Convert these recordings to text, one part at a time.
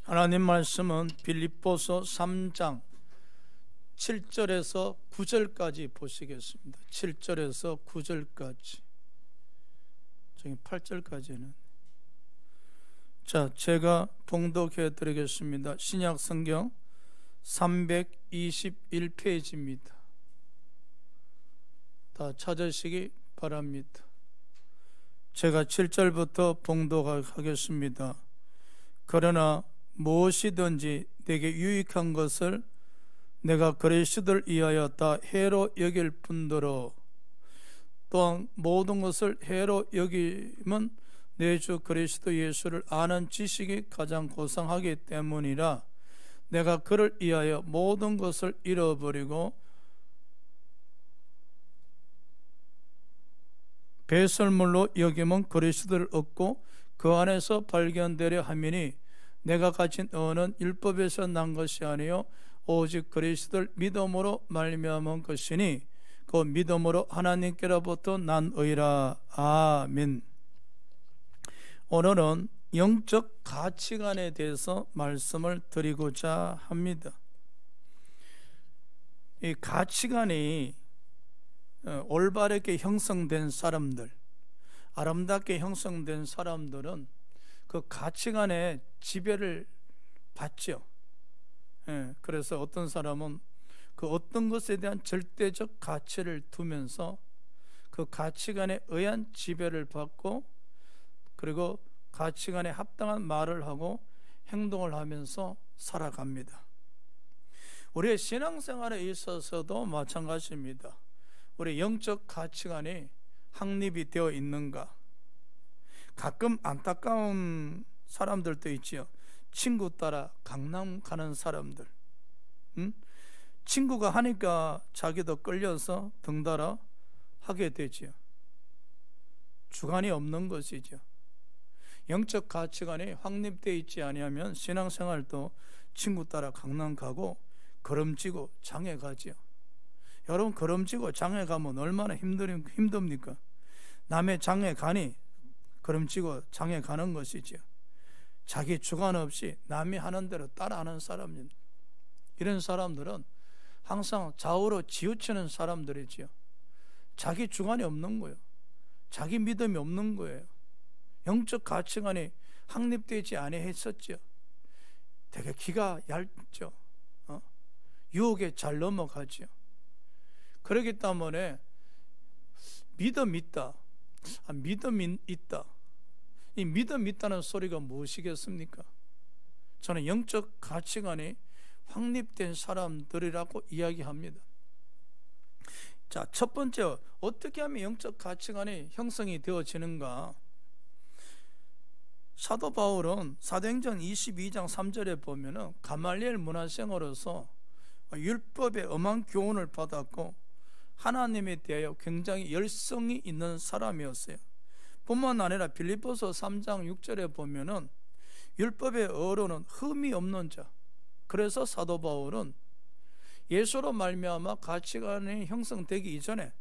하나님 말씀은 빌립보서 3장 7절에서 9절까지 보시겠습니다. 7절에서 9절까지. 저기 8절까지는. 자, 제가 봉독해 드리겠습니다. 신약 성경 321페이지입니다. 다 찾으시기 바랍니다. 제가 7절부터 봉독하겠습니다. 그러나 무엇이든지 내게 유익한 것을 내가 그리스도를 위하여 다 해로 여길 뿐더러 또한 모든 것을 해로 여기면 내 주 그리스도 예수를 아는 지식이 가장 고상하기 때문이라. 내가 그를 위하여 모든 것을 잃어버리고 배설물로 여기면 그리스도를 얻고 그 안에서 발견되려 함이니 내가 가진 의는 율법에서 난 것이 아니요 오직 그리스도를 믿음으로 말미암은 것이니 그 믿음으로 하나님께로부터 난 의라. 아멘. 오늘은 영적 가치관에 대해서 말씀을 드리고자 합니다. 이 가치관이 올바르게 형성된 사람들, 아름답게 형성된 사람들은 그 가치관에 지배를 받죠. 그래서 어떤 사람은 그 어떤 것에 대한 절대적 가치를 두면서 그 가치관에 의한 지배를 받고 그리고 가치관에 합당한 말을 하고 행동을 하면서 살아갑니다. 우리의 신앙생활에 있어서도 마찬가지입니다. 우리 영적 가치관이 확립이 되어 있는가? 가끔 안타까운 사람들도 있지요. 친구 따라 강남 가는 사람들, 친구가 하니까 자기도 끌려서 등달아 하게 되지요. 주관이 없는 것이죠. 영적 가치관이 확립되어 있지 아니하면 신앙생활도 친구 따라 강남 가고 걸음지고 장에 가지요. 여러분, 걸음지고 장에 가면 얼마나 힘듭니까? 남의 장에 가니 걸음지고 장에 가는 것이죠. 자기 주관 없이 남이 하는 대로 따라하는 사람입니다. 이런 사람들은 항상 좌우로 치우치는 사람들이지요. 자기 주관이 없는 거예요. 자기 믿음이 없는 거예요. 영적 가치관이 확립되지 아니했었죠. 되게 기가 얇죠. 유혹에 잘 넘어가죠. 그렇기 때문에 믿음 있다, 믿음 있다, 이 믿음 있다는 소리가 무엇이겠습니까? 저는 영적 가치관이 확립된 사람들이라고 이야기합니다. 자, 첫 번째, 어떻게 하면 영적 가치관이 형성이 되어지는가? 사도 바울은 사도행전 22장 3절에 보면은 가말리엘 문화생으로서 율법의 엄한 교훈을 받았고 하나님에 대하여 굉장히 열성이 있는 사람이었어요. 뿐만 아니라 빌립보서 3장 6절에 보면은 율법의 어로는 흠이 없는 자. 그래서 사도 바울은 예수로 말미암아 가치관이 형성되기 이전에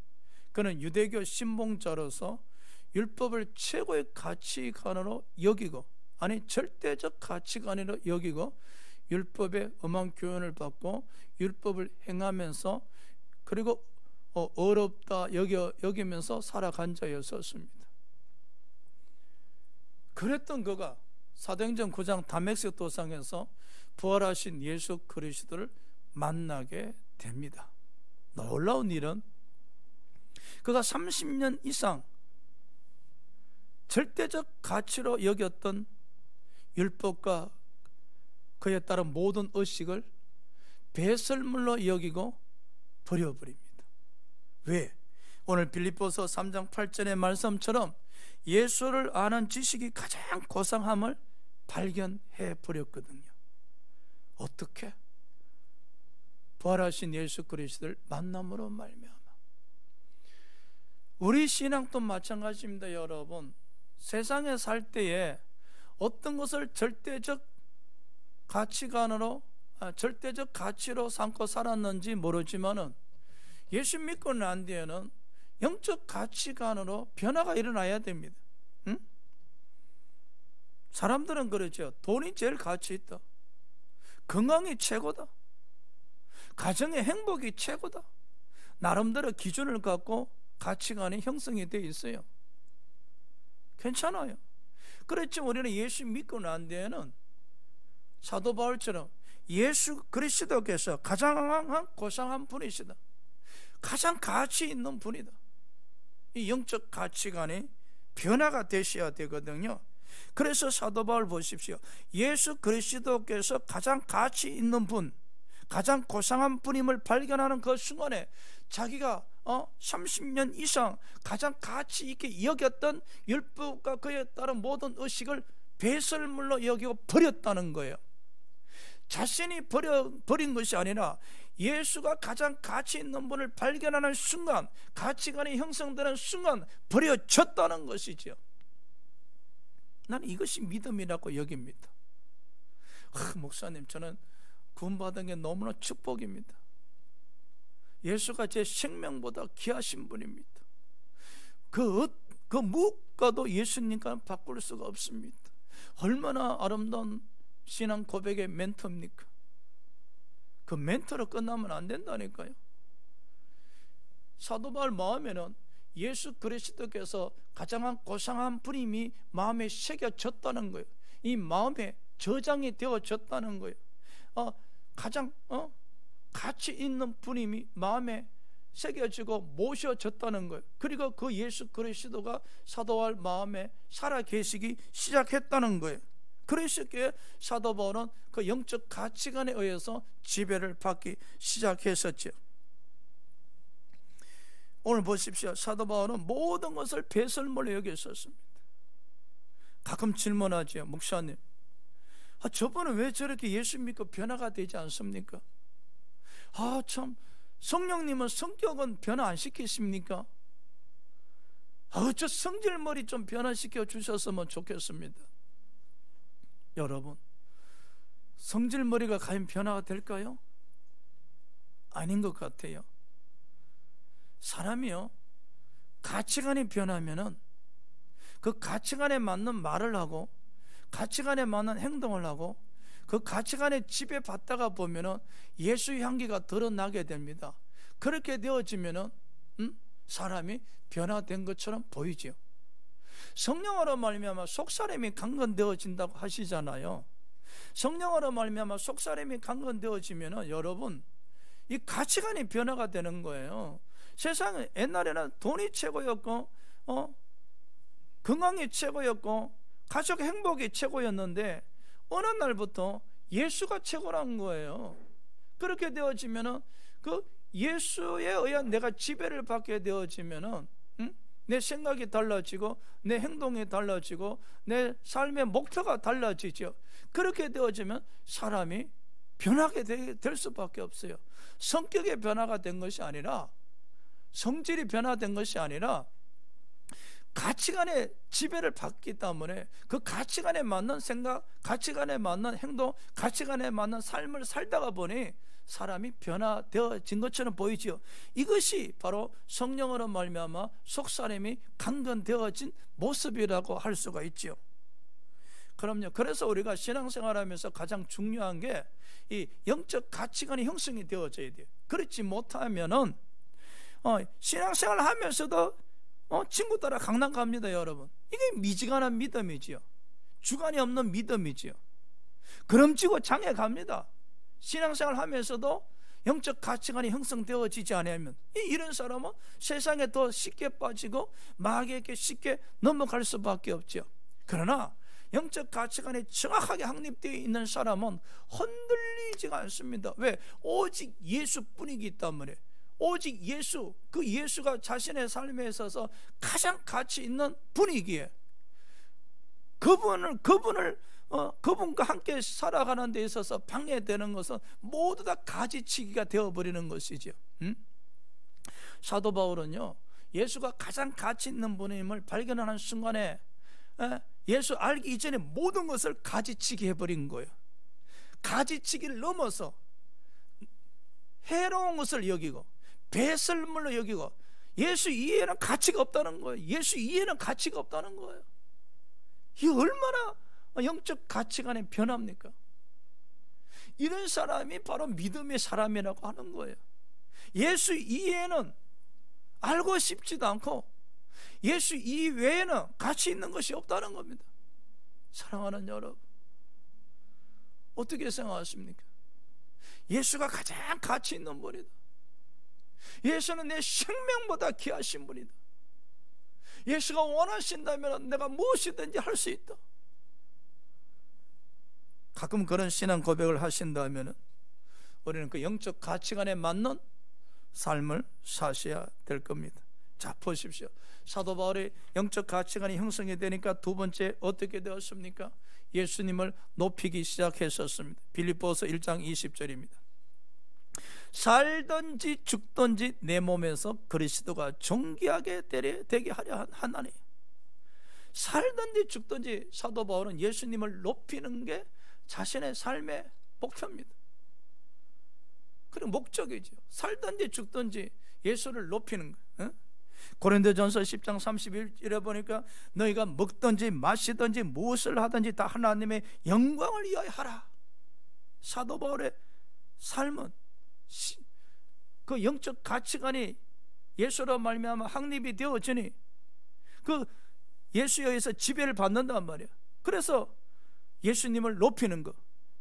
그는 유대교 신봉자로서 율법을 최고의 가치관으로 여기고, 아니 절대적 가치관으로 여기고 율법의 엄한 교훈을 받고 율법을 행하면서 그리고 어렵다 여기면서 살아간 자였었습니다. 그랬던 그가 사도행전 9장 다메섹 도상에서 부활하신 예수 그리스도를 만나게 됩니다. 놀라운 일은 그가 30년 이상 절대적 가치로 여겼던 율법과 그에 따른 모든 의식을 배설물로 여기고 버려버립니다. 왜? 오늘 빌립보서 3장 8절의 말씀처럼 예수를 아는 지식이 가장 고상함을 발견해 버렸거든요. 어떻게? 부활하신 예수 그리스도를 만남으로 말미암아. 우리 신앙도 마찬가지입니다. 여러분, 세상에 살 때에 어떤 것을 절대적 가치관으로 절대적 가치로 삼고 살았는지 모르지만은 예수 믿고 난 뒤에는 영적 가치관으로 변화가 일어나야 됩니다. 응? 사람들은 그러죠. 돈이 제일 가치 있다. 건강이 최고다, 가정의 행복이 최고다, 나름대로 기준을 갖고 가치관이 형성이 되어 있어요. 괜찮아요. 그렇지만 우리는 예수 믿고 난 뒤에는 사도 바울처럼 예수 그리스도께서 가장 고상한 분이시다, 가장 가치 있는 분이다, 이 영적 가치관이 변화가 되셔야 되거든요. 그래서 사도 바울 보십시오. 예수 그리스도께서 가장 가치 있는 분, 가장 고상한 분임을 발견하는 그 순간에 자기가 30년 이상 가장 가치 있게 여겼던 율법과 그에 따른 모든 의식을 배설물로 여기고 버렸다는 거예요. 자신이 버린 것이 아니라 예수가 가장 가치 있는 분을 발견하는 순간, 가치관이 형성되는 순간 버려졌다는 것이죠. 나는 이것이 믿음이라고 여깁니다. 목사님, 저는 구원받은 게 너무나 축복입니다. 예수가 제 생명보다 귀하신 분입니다. 그 무엇과도 예수님과는 바꿀 수가 없습니다. 얼마나 아름다운 신앙 고백의 멘토입니까? 그 멘토로 끝나면 안 된다니까요. 사도 바울 마음에는 예수 그리스도께서 가장 고상한 분임이 마음에 새겨졌다는 거예요. 이 마음에 저장이 되어졌다는 거예요. 가장 가치 있는 분임이 마음에 새겨지고 모셔졌다는 거예요. 그리고 그 예수 그리스도가 사도 바울 마음에 살아계시기 시작했다는 거예요. 그래서 사도 바울은 그 영적 가치관에 의해서 지배를 받기 시작했었죠. 오늘 보십시오. 사도 바울은 모든 것을 배설물로 여겼었습니다. 가끔 질문하죠. 목사님, 저분은 왜 저렇게 예수 믿고 변화가 되지 않습니까? 참, 성령님은 성격은 변화 안 시키십니까? 저 성질머리 좀 변화시켜 주셨으면 좋겠습니다. 여러분, 성질머리가 과연 변화가 될까요? 아닌 것 같아요. 사람이요, 가치관이 변하면은 그 가치관에 맞는 말을 하고 가치관에 맞는 행동을 하고 그 가치관에 지배받다가 보면은 예수의 향기가 드러나게 됩니다. 그렇게 되어지면은 사람이 변화된 것처럼 보이죠. 성령으로 말미암아 속사람이 강건되어진다고 하시잖아요. 성령으로 말미암아 속사람이 강건되어지면은 여러분, 이 가치관이 변화가 되는 거예요. 세상에 옛날에는 돈이 최고였고 건강이 최고였고 가족 행복이 최고였는데 어느 날부터 예수가 최고라는 거예요. 그렇게 되어지면은 그 예수에 의한 내가 지배를 받게 되어지면은 내 생각이 달라지고 내 행동이 달라지고 내 삶의 목표가 달라지죠. 그렇게 되어지면 사람이 변하게 될 수밖에 없어요. 성격의 변화가 된 것이 아니라, 성질이 변화된 것이 아니라 가치관의 지배를 받기 때문에 그 가치관에 맞는 생각, 가치관에 맞는 행동, 가치관에 맞는 삶을 살다가 보니 사람이 변화되어진 것처럼 보이지요. 이것이 바로 성령으로 말미암아 속사람이 강건되어진 모습이라고 할 수가 있지요. 그럼요. 그래서 우리가 신앙생활하면서 가장 중요한 게 이 영적 가치관이 형성이 되어져야 돼요. 그렇지 못하면은 신앙생활 하면서도 친구 따라 강남 갑니다, 여러분. 이게 미지근한 믿음이지요. 주관이 없는 믿음이지요. 그럼지고 장애 갑니다. 신앙생활 하면서도 영적 가치관이 형성되어지지 않으면 이런 사람은 세상에 더 쉽게 빠지고 마귀에게 쉽게 넘어갈 수밖에 없죠. 그러나 영적 가치관이 정확하게 확립되어 있는 사람은 흔들리지가 않습니다. 왜? 오직 예수뿐이기 때문에. 오직 예수, 그 예수가 자신의 삶에 있어서 가장 가치 있는 분이기에 그분과 함께 살아가는 데 있어서 방해되는 것은 모두 다 가지치기가 되어버리는 것이죠. 사도 바울은요, 예수가 가장 가치 있는 분임을 발견하는 순간에 예수 알기 이전에 모든 것을 가지치기 해버린 거예요. 가지치기를 넘어서 해로운 것을 여기고 배설물로 여기고 예수 이해에는 가치가 없다는 거예요. 예수 이해는 가치가 없다는 거예요. 이게 얼마나 영적 가치관의 변화입니까? 이런 사람이 바로 믿음의 사람이라고 하는 거예요. 예수 이외에는 알고 싶지도 않고 예수 이외에는 가치 있는 것이 없다는 겁니다. 사랑하는 여러분, 어떻게 생각하십니까? 예수가 가장 가치 있는 분이다. 예수는 내 생명보다 귀하신 분이다. 예수가 원하신다면 내가 무엇이든지 할 수 있다. 가끔 그런 신앙 고백을 하신다면 우리는 그 영적 가치관에 맞는 삶을 사셔야 될 겁니다. 자, 보십시오. 사도 바울의 영적 가치관이 형성이 되니까 두 번째 어떻게 되었습니까? 예수님을 높이기 시작했었습니다. 빌립보서 1장 20절입니다. 살든지 죽든지 내 몸에서 그리스도가 존귀하게 되게 하려 하나니. 살든지 죽든지 사도 바울은 예수님을 높이는 게 자신의 삶의 목표입니다. 그리고 목적이죠. 살든지 죽든지 예수를 높이는 거. 고린도전서 10장 31절에 보니까 너희가 먹든지 마시든지 무엇을 하든지 다 하나님의 영광을 위하여 하라. 사도 바울의 삶은 그 영적 가치관이 예수로 말미암아 확립이 되어지니 그 예수에 의해서 지배를 받는단 말이야. 그래서 예수님을 높이는 것,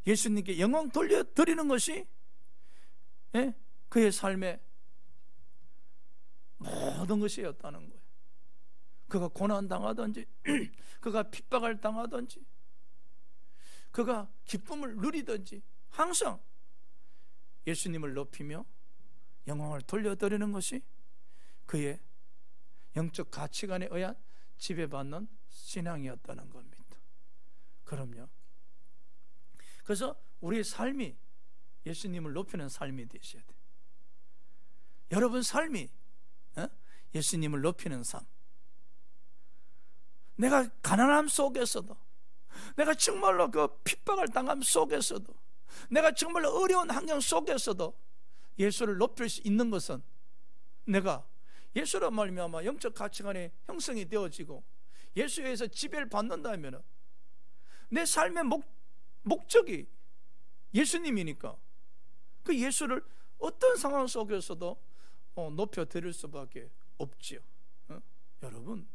예수님께 영광 돌려드리는 것이 그의 삶의 모든 것이었다는 거예요. 그가 고난당하든지 그가 핍박을 당하든지 그가 기쁨을 누리든지 항상 예수님을 높이며 영광을 돌려드리는 것이 그의 영적 가치관에 의한 지배받는 신앙이었다는 겁니다. 그럼요. 그래서 우리의 삶이 예수님을 높이는 삶이 되셔야 돼요. 여러분 삶이 예수님을 높이는 삶. 내가 가난함 속에서도, 내가 정말로 그 핍박을 당함 속에서도, 내가 정말로 어려운 환경 속에서도 예수를 높일 수 있는 것은 내가 예수로 말미암아 영적 가치관이 형성이 되어지고 예수에 의해서 지배를 받는다면 내 삶의 목적이 예수님이니까 그 예수를 어떤 상황 속에서도 높여드릴 수밖에 없지요. 여러분,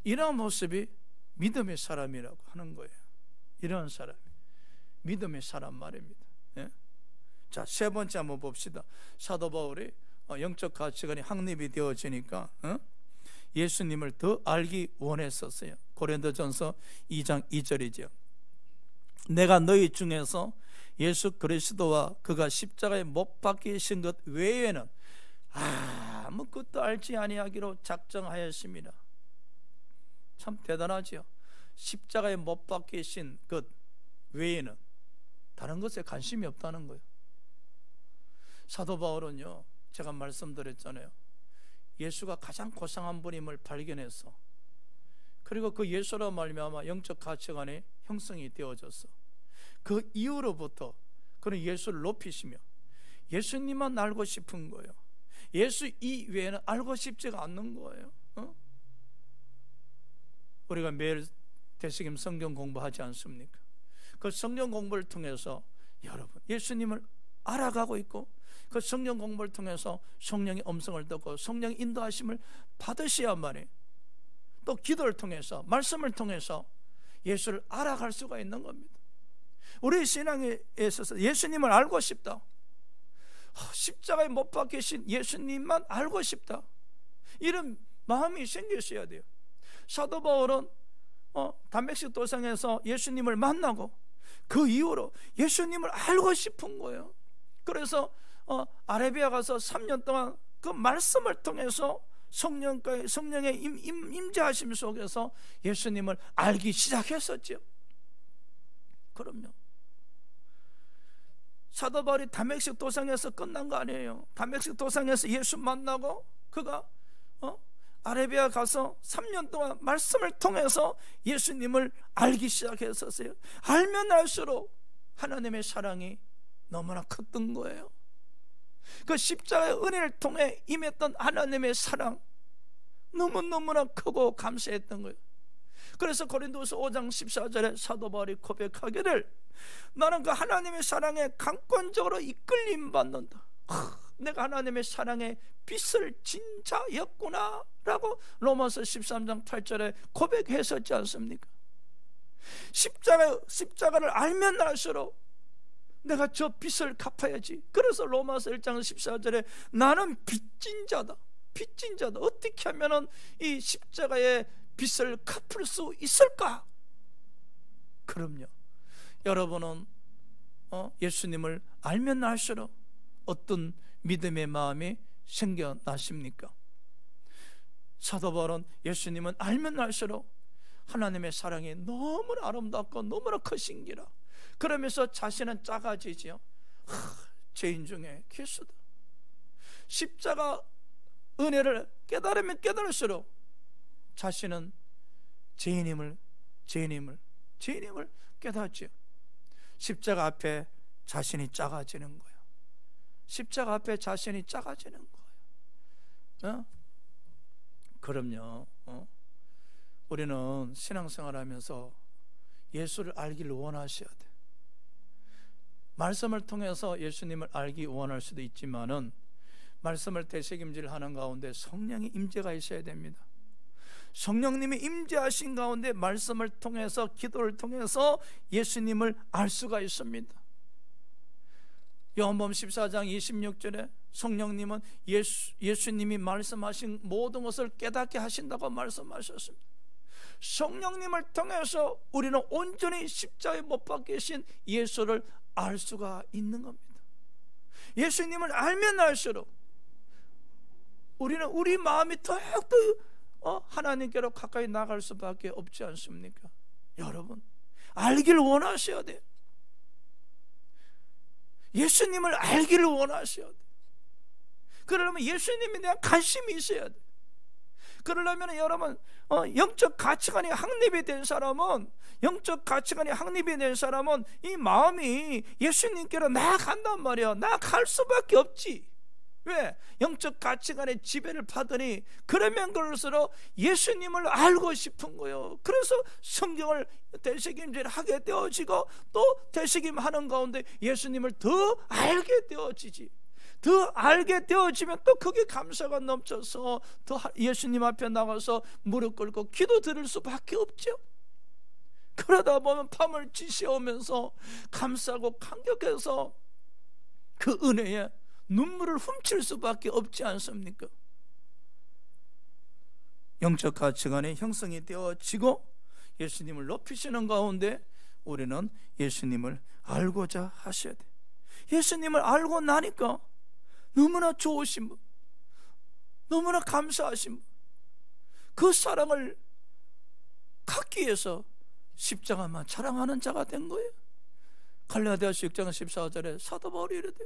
이러한 모습이 믿음의 사람이라고 하는 거예요. 이러한 사람이 믿음의 사람 말입니다. 자, 세 번째 한번 봅시다. 사도 바울이 영적 가치관이 확립이 되어지니까 예수님을 더 알기 원했었어요. 고린도전서 2장 2절이죠. 내가 너희 중에서 예수 그리스도와 그가 십자가에 못 박히신 것 외에는 아무것도 알지 아니하기로 작정하였습니다. 참 대단하죠. 십자가에 못 박히신 것 외에는 다른 것에 관심이 없다는 거예요. 사도 바울은요, 제가 말씀드렸잖아요. 예수가 가장 고상한 분임을 발견해서, 그리고 그 예수로 말미암아 영적 가치관이 형성이 되어져서 그 이후로부터 그는 예수를 높이시며 예수님만 알고 싶은 거예요. 예수 이외에는 알고 싶지가 않는 거예요. 우리가 매일 대식임 성경 공부하지 않습니까? 그 성경 공부를 통해서 여러분 예수님을 알아가고 있고, 그 성경 공부를 통해서 성령의 음성을 듣고 성령의 인도하심을 받으셔야만이 또 기도를 통해서 말씀을 통해서 예수를 알아갈 수가 있는 겁니다. 우리 신앙에 있어서 예수님을 알고 싶다, 십자가에 못 박히신 예수님만 알고 싶다, 이런 마음이 생기셔야 돼요. 사도 바울은 담메섹 도상에서 예수님을 만나고 그 이후로 예수님을 알고 싶은 거예요. 그래서 아라비아 가서 3년 동안 그 말씀을 통해서 성령의 임재하심 속에서 예수님을 알기 시작했었죠. 그럼요. 사도 바울이 담메섹 도상에서 끝난 거 아니에요. 담메섹 도상에서 예수 만나고 그가 아라비아 가서 3년 동안 말씀을 통해서 예수님을 알기 시작했었어요. 알면 알수록 하나님의 사랑이 너무나 컸던 거예요. 그 십자가의 은혜를 통해 임했던 하나님의 사랑 너무너무나 크고 감사했던 거예요. 그래서 고린도서 5장 14절에 사도 바울이 고백하기를 나는 그 하나님의 사랑에 강권적으로 이끌림 받는다. 내가 하나님의 사랑에 빛을 진 자였구나 라고 로마서 13장 8절에 고백했었지 않습니까? 십자가를 알면 알수록 내가 저 빚을 갚아야지. 그래서 로마서 1장 14절에 나는 빚진 자다. 빚진 자다. 어떻게 하면 이 십자가의 빚을 갚을 수 있을까? 그럼요, 여러분은 예수님을 알면 알수록 어떤 믿음의 마음이 생겨나십니까? 사도 바울은 예수님은 알면 알수록 하나님의 사랑이 너무나 아름답고 너무나 크신기라 그러면서 자신은 작아지지요. 죄인 중에 기수다. 십자가 은혜를 깨달으면 깨달을수록 자신은 죄인임을 깨닫지요. 십자가 앞에 자신이 작아지는 거예요. 십자가 앞에 자신이 작아지는 거예요. 그럼요. 우리는 신앙생활하면서 예수를 알기를 원하셔야 돼. 말씀을 통해서 예수님을 알기 원할 수도 있지만은 말씀을 되새김질하는 가운데 성령의 임재가 있어야 됩니다. 성령님이 임재하신 가운데 말씀을 통해서 기도를 통해서 예수님을 알 수가 있습니다. 요한복음 14장 26절에 성령님은 예수님이 말씀하신 모든 것을 깨닫게 하신다고 말씀하셨습니다. 성령님을 통해서 우리는 온전히 십자가에 못 박히신 예수를 알 수가 있는 겁니다. 예수님을 알면 알수록 우리는 우리 마음이 더욱더 하나님께로 가까이 나갈 수밖에 없지 않습니까? 여러분, 알기를 원하셔야 돼요. 예수님을 알기를 원하셔야 돼요. 그러려면 예수님에 대한 관심이 있어야 돼요. 그러려면 여러분, 영적 가치관이 확립이 된 사람은 이 마음이 예수님께로 나아간단 말이야. 나아갈 수밖에 없지. 왜? 영적 가치관의 지배를 받으니 그러면 그럴수록 예수님을 알고 싶은 거예요. 그래서 성경을 되새김질하게 되어지고 또 되새김하는 가운데 예수님을 더 알게 되어지지. 더 알게 되어지면 또 그게 감사가 넘쳐서 더 예수님 앞에 나가서 무릎 꿇고 기도 드릴 수밖에 없죠. 그러다 보면 밤을 지새우면서 감사하고 감격해서 그 은혜에 눈물을 훔칠 수밖에 없지 않습니까? 영적 가치관의 형성이 되어지고 예수님을 높이시는 가운데 우리는 예수님을 알고자 하셔야 돼. 예수님을 알고 나니까 너무나 좋으신 분, 너무나 감사하신 분, 그 사랑을 갖기 위해서 십자가만 자랑하는 자가 된 거예요. 갈라디아서 6장 14절에 사도 바울이 이르되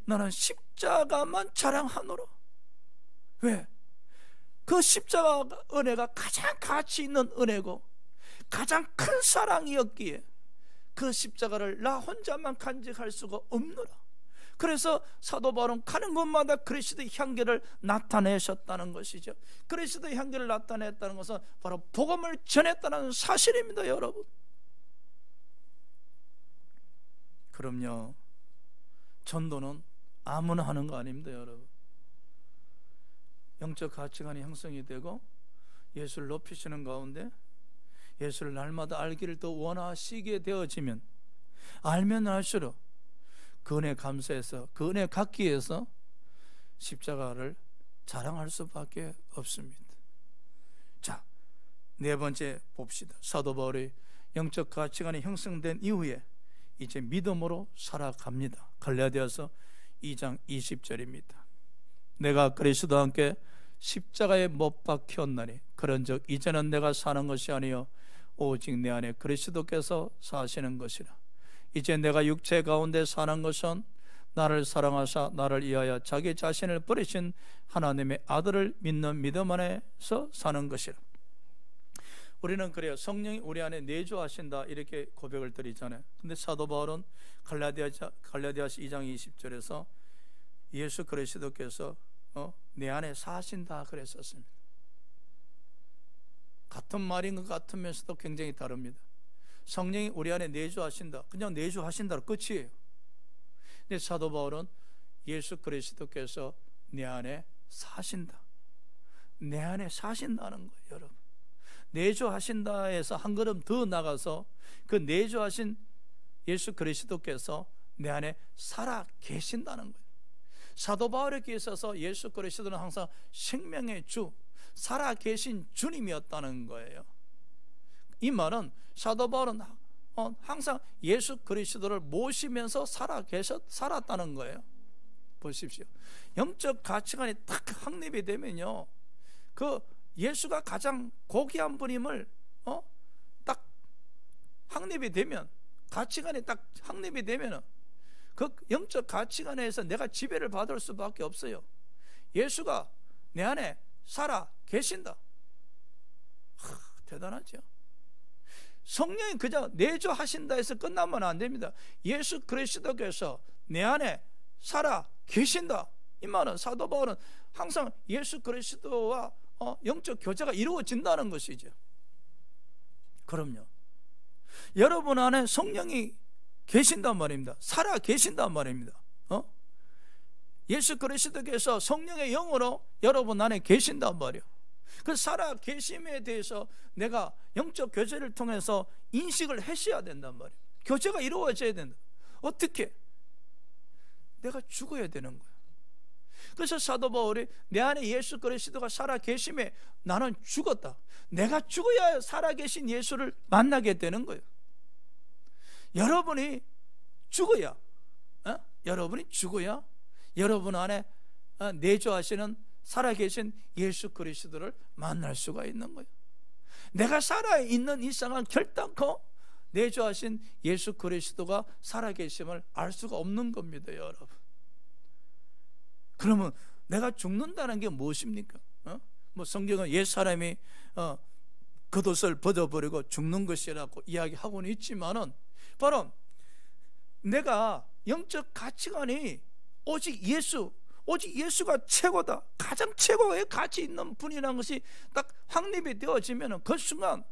나는 십자가만 자랑하노라. 왜? 그 십자가 은혜가 가장 가치 있는 은혜고 가장 큰 사랑이었기에 그 십자가를 나 혼자만 간직할 수가 없노라. 그래서 사도 바울은 가는 곳마다 그리스도의 향기를 나타내셨다는 것이죠. 그리스도의 향기를 나타냈다는 것은 바로 복음을 전했다는 사실입니다, 여러분. 그럼요, 전도는 아무나 하는 거 아닙니다, 여러분. 영적 가치관이 형성이 되고 예수를 높이시는 가운데 예수를 날마다 알기를 더 원하시게 되어지면 알면 알수록 그 은혜 감사해서 그 은혜 갖기 위해서 십자가를 자랑할 수밖에 없습니다. 자, 네 번째 봅시다. 사도 바울의 영적 가치관이 형성된 이후에 이제 믿음으로 살아갑니다. 갈라디아서 2장 20절입니다. 내가 그리스도와 함께 십자가에 못 박혔나니 그런즉 이제는 내가 사는 것이 아니요 오직 내 안에 그리스도께서 사시는 것이라. 이제 내가 육체 가운데 사는 것은 나를 사랑하사 나를 위하여 자기 자신을 버리신 하나님의 아들을 믿는 믿음 안에서 사는 것이라. 우리는 그래요, 성령이 우리 안에 내주하신다 이렇게 고백을 드리잖아요. 근데 사도 바울은 갈라디아서 2장 20절에서 예수 그리스도께서 내 안에 사신다 그랬었습니다. 같은 말인 것 같으면서도 굉장히 다릅니다. 성령이 우리 안에 내주하신다, 그냥 내주하신다로 끝이에요. 근데 사도 바울은 예수 그리스도께서 내 안에 사신다, 내 안에 사신다는 거예요. 여러분, 내주하신다에서 한 걸음 더 나가서 그 내주하신 예수 그리스도께서 내 안에 살아 계신다는 거예요. 사도 바울에게 있어서 예수 그리스도는 항상 생명의 주, 살아 계신 주님이었다는 거예요. 이 말은 사도 바울은 항상 예수 그리스도를 모시면서 살았다는 거예요. 보십시오. 영적 가치관이 딱 확립이 되면요, 그 예수가 가장 고귀한 분임을 딱 확립이 되면, 가치관이 딱 확립이 되면 그 영적 가치관에서 내가 지배를 받을 수밖에 없어요. 예수가 내 안에 살아 계신다. 대단하죠. 성령이 그저 내주하신다 해서 끝나면 안 됩니다. 예수 그리스도께서 내 안에 살아 계신다. 이 말은 사도 바울은 항상 예수 그리스도와 영적 교제가 이루어진다는 것이죠. 그럼요. 여러분 안에 성령이 계신단 말입니다. 살아 계신단 말입니다. 예수 그리스도께서 성령의 영으로 여러분 안에 계신단 말이에요. 그 살아 계심에 대해서 내가 영적 교제를 통해서 인식을 하셔야 된단 말이에요. 교제가 이루어져야 된다. 어떻게? 내가 죽어야 되는 거예요. 그래서 사도 바울이 내 안에 예수 그리스도가 살아 계심에 나는 죽었다, 내가 죽어야 살아계신 예수를 만나게 되는 거예요. 여러분이 죽어야 여러분 안에 내주하시는 살아계신 예수 그리스도를 만날 수가 있는 거예요. 내가 살아있는 이상은 결단코 내주하신 예수 그리스도가 살아계심을 알 수가 없는 겁니다, 여러분. 그러면 내가 죽는다는 게 무엇입니까? 뭐 성경은 옛사람이 겉옷을 벗어버리고 죽는 것이라고 이야기하고는 있지만은, 바로 내가 영적 가치관이 오직 예수가 최고다, 가장 최고의 가치 있는 분이라는 것이 딱 확립이 되어지면 그 순간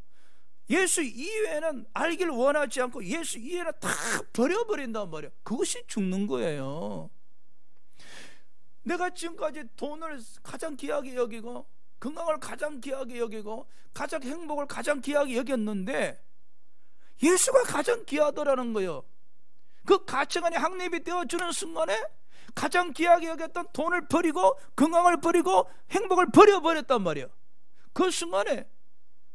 예수 이외에는 알기를 원하지 않고 예수 이외에는 다 버려버린단 말이에요. 그것이 죽는 거예요. 내가 지금까지 돈을 가장 귀하게 여기고 건강을 가장 귀하게 여기고 가장 행복을 가장 귀하게 여겼는데 예수가 가장 귀하더라는 거예요. 그 가치관이 확립이 되어주는 순간에 가장 귀하게 여겼던 돈을 버리고 건강을 버리고 행복을 버려버렸단 말이에요. 그 순간에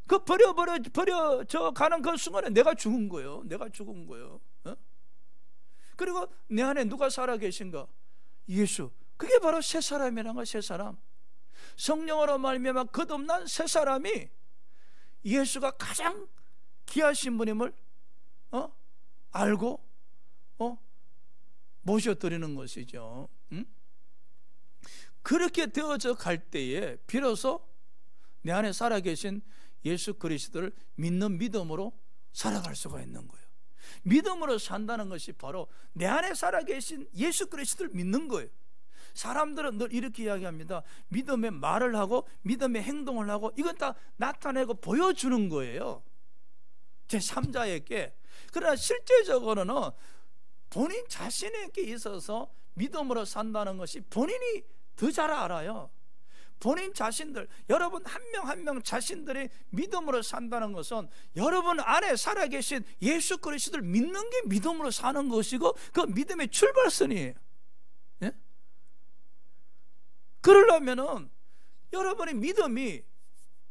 그 버려져 가는 그 순간에 내가 죽은 거예요. 내가 죽은 거예요. 그리고 내 안에 누가 살아 계신가? 예수. 그게 바로 새 사람이라는 거예요. 새 사람. 성령으로 말미암아 거듭난 새 사람이 예수가 가장 귀하신 분임을 알고 모셔드리는 것이죠. 그렇게 되어져 갈 때에 비로소 내 안에 살아계신 예수 그리스도를 믿는 믿음으로 살아갈 수가 있는 거예요. 믿음으로 산다는 것이 바로 내 안에 살아계신 예수 그리스도를 믿는 거예요. 사람들은 늘 이렇게 이야기합니다. 믿음의 말을 하고 믿음의 행동을 하고 이건 다 나타내고 보여주는 거예요, 제3자에게. 그러나 실제적으로는 본인 자신에게 있어서 믿음으로 산다는 것이 본인이 더 잘 알아요. 본인 자신들, 여러분 한 명 한 명 자신들이 믿음으로 산다는 것은 여러분 안에 살아계신 예수 그리스도를 믿는 게 믿음으로 사는 것이고 그 믿음의 출발선이에요. 예? 그러려면은 여러분의 믿음이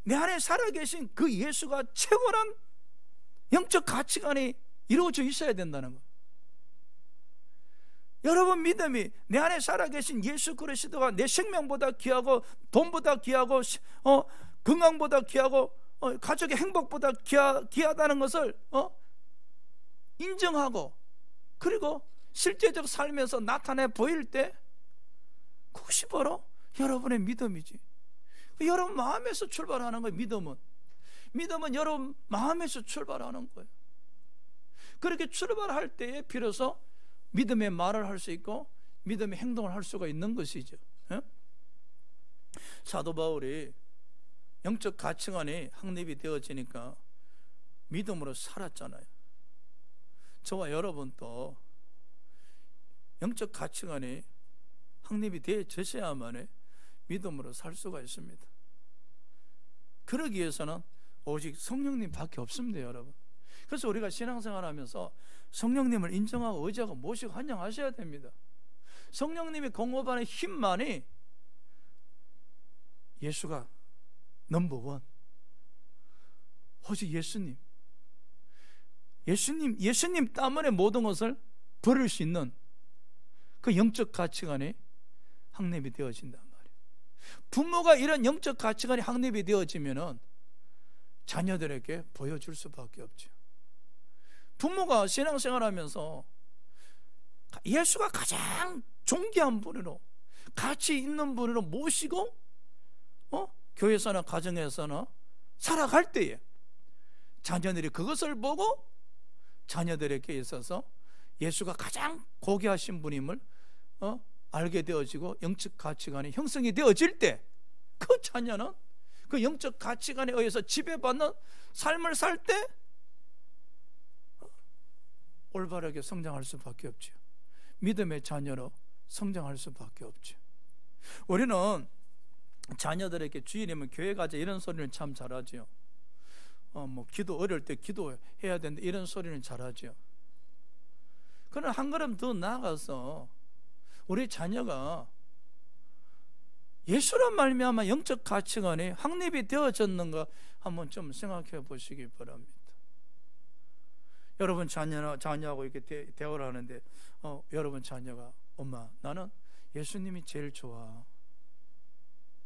내 안에 살아계신 그 예수가 최고란 영적 가치관이 이루어져 있어야 된다는 거. 여러분 믿음이 내 안에 살아계신 예수 그리스도가 내 생명보다 귀하고 돈보다 귀하고 건강보다 귀하고 가족의 행복보다 귀하다는 것을 인정하고 그리고 실제적 삶에서 나타내 보일 때 그것이 바로 여러분의 믿음이지. 여러분 마음에서 출발하는 거예요. 믿음은 여러분 마음에서 출발하는 거예요. 그렇게 출발할 때에 비로소 믿음의 말을 할 수 있고 믿음의 행동을 할 수가 있는 것이죠. 사도 바울이 영적 가치관이 확립이 되어지니까 믿음으로 살았잖아요. 저와 여러분도 영적 가치관이 확립이 되어져야만 믿음으로 살 수가 있습니다. 그러기 위해서는 오직 성령님 밖에 없습니다, 여러분. 그래서 우리가 신앙생활하면서 성령님을 인정하고 의지하고 모시고 환영하셔야 됩니다. 성령님이 공급하는 힘만이 예수가 넘버원. 오직 예수님 때문에 모든 것을 버릴 수 있는 그 영적 가치관이 확립이 되어진단 말이에요. 부모가 이런 영적 가치관이 확립이 되어지면은 자녀들에게 보여줄 수밖에 없죠. 부모가 신앙생활하면서 예수가 가장 존귀한 분으로, 가치 있는 분으로 모시고 교회에서나 가정에서나 살아갈 때에 자녀들이 그것을 보고 자녀들에게 있어서 예수가 가장 고귀하신 분임을 알게 되어지고 영적 가치관이 형성이 되어질 때 그 자녀는 그 영적 가치관에 의해서 지배받는 삶을 살 때 올바르게 성장할 수밖에 없죠. 믿음의 자녀로 성장할 수밖에 없죠. 우리는 자녀들에게 주일이면 교회 가자 이런 소리는 참 잘하죠. 기도 어릴 때 기도해야 된다 이런 소리는 잘하죠. 그러나 한 걸음 더 나아가서 우리 자녀가 예수로 말미암아 영적 가치관이 확립이 되어졌는가 한번 좀 생각해 보시기 바랍니다. 여러분 자녀하고 이렇게 대화를 하는데 여러분 자녀가 엄마 나는 예수님이 제일 좋아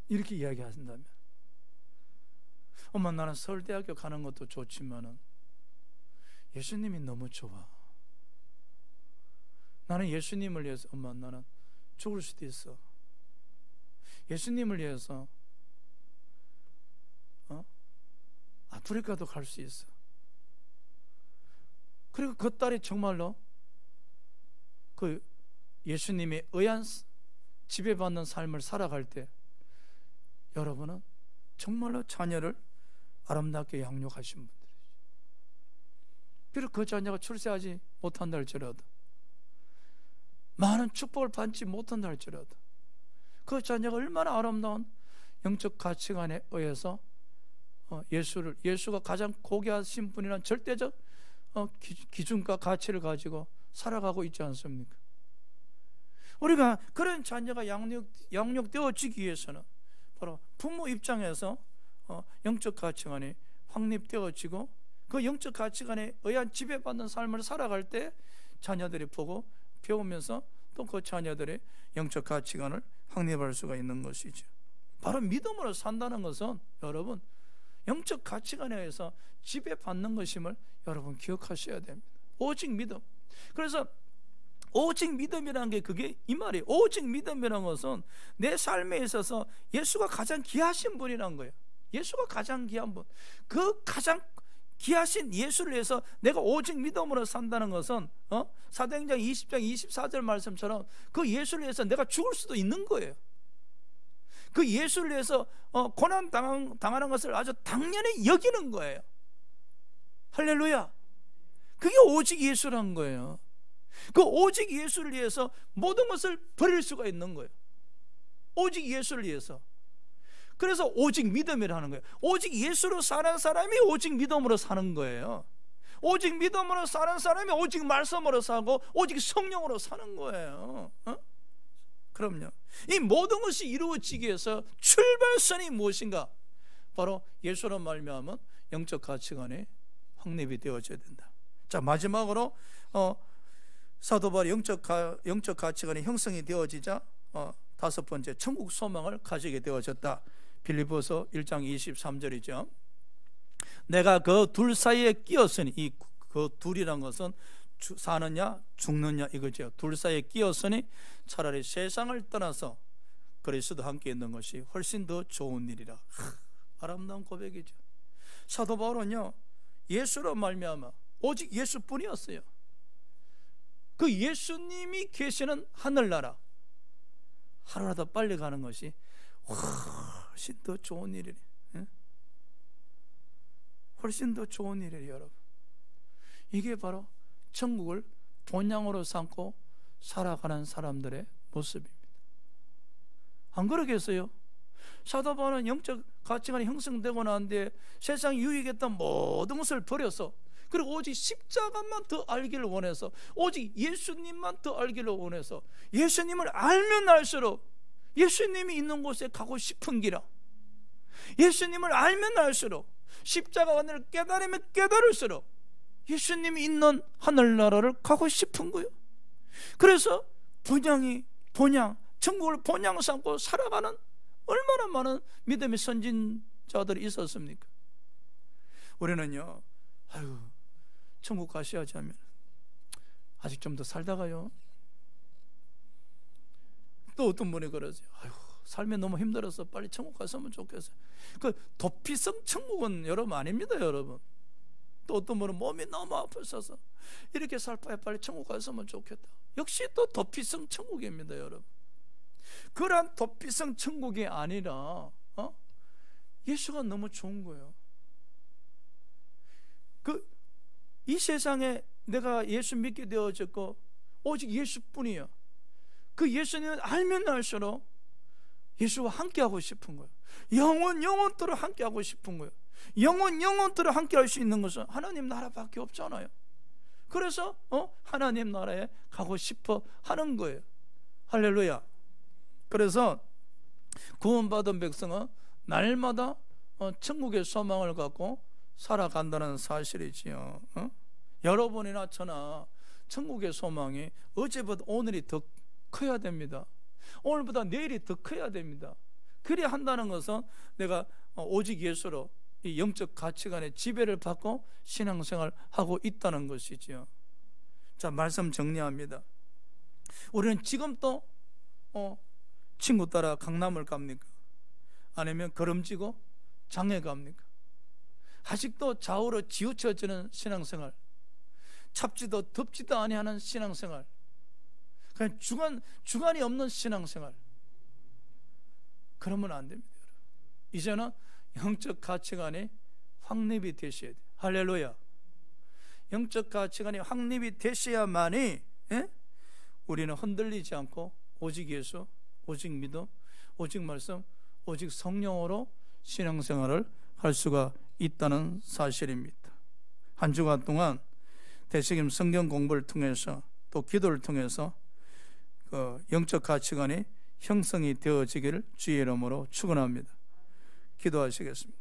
이렇게 이야기하신다면, 엄마 나는 서울대학교 가는 것도 좋지만은 예수님이 너무 좋아. 나는 예수님을 위해서 엄마 나는 죽을 수도 있어. 예수님을 위해서 아프리카도 갈 수 있어. 그리고 그 딸이 정말로 그 예수님의 의한 지배받는 삶을 살아갈 때 여러분은 정말로 자녀를 아름답게 양육하신 분들이죠. 비록 그 자녀가 출세하지 못한다 할지라도, 많은 축복을 받지 못한다 할지라도, 그 자녀가 얼마나 아름다운 영적 가치관에 의해서 예수가 가장 고귀하신 분이라는 절대적 기준과 가치를 가지고 살아가고 있지 않습니까? 우리가 그런 자녀가 양육되어지기 위해서는 바로 부모 입장에서 영적 가치관이 확립되어지고 그 영적 가치관에 의한 지배받는 삶을 살아갈 때 자녀들이 보고 배우면서 또 그 자녀들의 영적 가치관을 확립할 수가 있는 것이죠. 바로 믿음으로 산다는 것은 여러분 영적 가치관에 의해서 지배받는 것임을 여러분 기억하셔야 됩니다. 오직 믿음. 그래서 오직 믿음이라는 게 그게 이 말이에요. 오직 믿음이라는 것은 내 삶에 있어서 예수가 가장 귀하신 분이라는 거예요. 예수가 가장 귀한 분, 그 가장 귀하신 예수를 위해서 내가 오직 믿음으로 산다는 것은 사도행전 20장 24절 말씀처럼 그 예수를 위해서 내가 죽을 수도 있는 거예요. 그 예수를 위해서 고난 당하는 것을 아주 당연히 여기는 거예요. 할렐루야. 그게 오직 예수란 거예요. 그 오직 예수를 위해서 모든 것을 버릴 수가 있는 거예요. 오직 예수를 위해서. 그래서 오직 믿음이라는 거예요. 오직 예수로 사는 사람이 오직 믿음으로 사는 거예요. 오직 믿음으로 사는 사람이 오직 말씀으로 사고 오직 성령으로 사는 거예요. 그럼요. 이 모든 것이 이루어지기 위해서 출발선이 무엇인가? 바로 예수로 말미암은 영적 가치관이 확립이 되어져야 된다. 자, 마지막으로 사도 바울이 영적 가치관이 형성이 되어지자 다섯 번째, 천국 소망을 가지게 되어졌다. 빌립보서 1장 23절이죠. 내가 그 둘 사이에 끼었으니, 이 그 둘이란 것은 사느냐 죽느냐 이거죠. 둘 사이에 끼었으니 차라리 세상을 떠나서 그리스도 함께 있는 것이 훨씬 더 좋은 일이라. 아름다운 고백이죠. 사도 바울은요 예수로 말미암아 오직 예수뿐이었어요. 그 예수님이 계시는 하늘나라 하루라도 빨리 가는 것이 훨씬 더 좋은 일이래. 훨씬 더 좋은 일이에요, 여러분. 이게 바로 천국을 본향으로 삼고 살아가는 사람들의 모습입니다. 안 그러겠어요? 사도 바울은 영적 가치관이 형성되고 난 뒤에 세상 유익했던 모든 것을 버려서, 그리고 오직 십자가만 더 알기를 원해서, 오직 예수님만 더 알기를 원해서, 예수님을 알면 알수록 예수님이 있는 곳에 가고 싶은 기라, 예수님을 알면 알수록, 십자가 은혜를 깨달으면 깨달을수록 예수님이 있는 하늘나라를 가고 싶은 거예요. 그래서 본향, 천국을 본향 삼고 살아가는 얼마나 많은 믿음의 선진자들이 있었습니까? 우리는요, 천국 가셔야지 하면 아직 좀 더 살다가요, 또 어떤 분이 그러죠. 삶이 너무 힘들어서 빨리 천국 갔으면 좋겠어요. 그 도피성 천국은 여러분 아닙니다, 여러분. 또 어떤 분은 몸이 너무 아프셔서 이렇게 살 바에 빨리 천국 갔으면 좋겠다. 역시 또 도피성 천국입니다, 여러분. 그러한 도피성 천국이 아니라 예수가 너무 좋은 거예요. 이 세상에 내가 예수 믿게 되어졌고 오직 예수뿐이야. 그 예수님을 알면 알수록 예수와 함께하고 싶은 거예요. 영원토록 함께하고 싶은 거예요. 영원토록 함께할 수 있는 것은 하나님 나라밖에 없잖아요. 그래서 하나님 나라에 가고 싶어 하는 거예요. 할렐루야. 그래서 구원받은 백성은 날마다 천국의 소망을 갖고 살아간다는 사실이지요. 여러분이나 저나 천국의 소망이 어제보다 오늘이 더 커야 됩니다. 오늘보다 내일이 더 커야 됩니다. 그래야 한다는 것은 내가 오직 예수로 이 영적 가치관의 지배를 받고 신앙생활을 하고 있다는 것이지요. 자, 말씀 정리합니다. 우리는 지금도 친구 따라 강남을 갑니까? 아니면 걸음지고 장에 갑니까? 아직도 좌우로 치우쳐지는 신앙생활, 찹지도 덥지도 아니하는 신앙생활, 그냥 주관이 없는 신앙생활, 그러면 안 됩니다. 이제는 영적 가치관이 확립이 되셔야 돼요. 할렐루야. 영적 가치관이 확립이 되셔야만이 우리는 흔들리지 않고 오직 예수, 오직 믿음, 오직 말씀, 오직 성령으로 신앙생활을 할 수가 있다는 사실입니다. 한 주간 동안 대책임 성경 공부를 통해서 또 기도를 통해서 그 영적 가치관이 형성이 되어지기를 주의 이름으로 축원합니다. 기도하시겠습니다.